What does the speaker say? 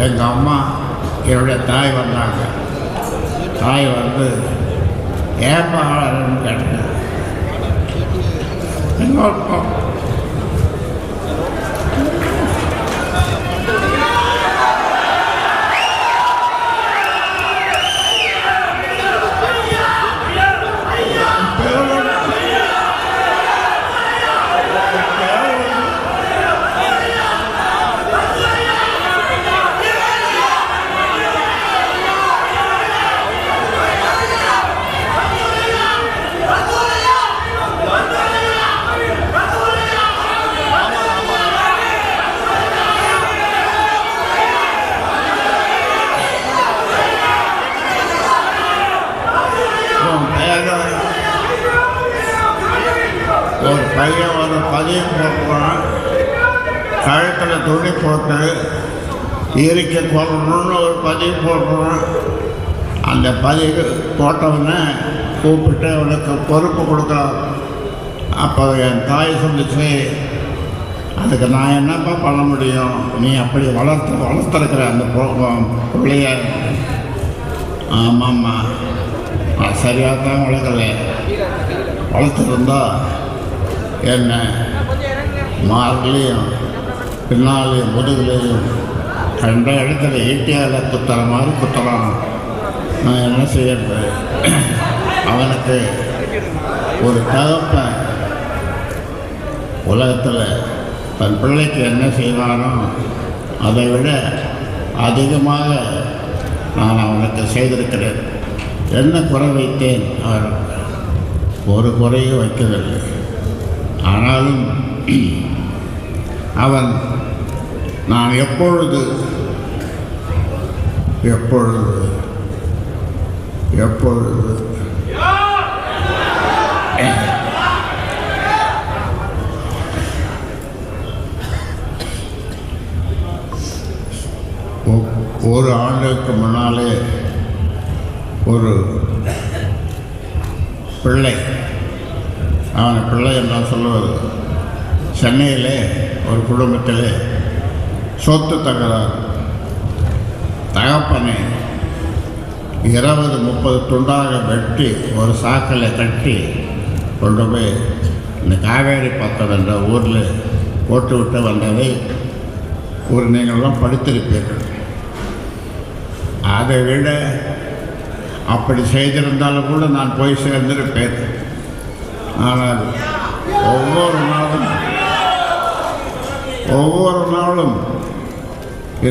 எங்கள் அம்மா என்னுடைய தாய் வந்தாங்க. தாய் வந்து ஏப்பா ஆளன்னு கேட்டேன். இன்னொரு ஒரு பையன் ஒரு பதிவு போட்டுறான், கழுத்தில் துணி போட்டு இயற்கை கொள்ளணும்னு ஒரு பதிவு போட்டுறான். அந்த பதிவு போட்டவொடனே கூப்பிட்டு அவனுக்கு பொறுப்பு கொடுக்குறான். அப்போ என் தாய் சொல்லிச்சு, அதுக்கு நான் என்னப்பா பண்ண முடியும், நீ அப்படி வளர்த்துருக்குற அந்த பிள்ளைய. ஆமாம்மா, நான் சரியாக தான் வளர்த்துருந்தா என்ன மார்லையும் பின்னாலையும் முதுகுலையும் கண்ட இடத்துல ஈட்டியால் குத்துற மாதிரி குத்துறான். நான் என்ன செய்யறது? அவனுக்கு ஒரு தகப்பன் உலகத்தில் தன் பிள்ளைக்கு என்ன செய்வானோ அதை விட அதிகமாக நான் அவனுக்கு செய்திருக்கிறேன். என்ன குறை வைத்தேன்? அவர் ஒரு குறையும் வைக்கவில்லை. ஆனாலும் அவன் நான் எப்பொழுது ஒரு ஆண்டுக்கு முன்னாலே ஒரு பிள்ளை, அவன் பிள்ளை என்ன சொல்லுவது, சென்னையில் ஒரு குடும்பத்தில் சொத்து தகராறு. தகப்பனை 20-30 துண்டாக வெட்டி ஒரு சாக்கில் கட்டி கொண்டு போய் இந்த காவேரி பக்கம் என்ற ஊரில் போட்டு விட்டு வந்ததை நீங்கள்லாம் படித்திருப்பீர்கள். அதை விட அப்படி செய்திருந்தாலும் கூட நான் போய் சேர்ந்திருப்பேன். ஆனால் ஒவ்வொரு நாளும் இந்த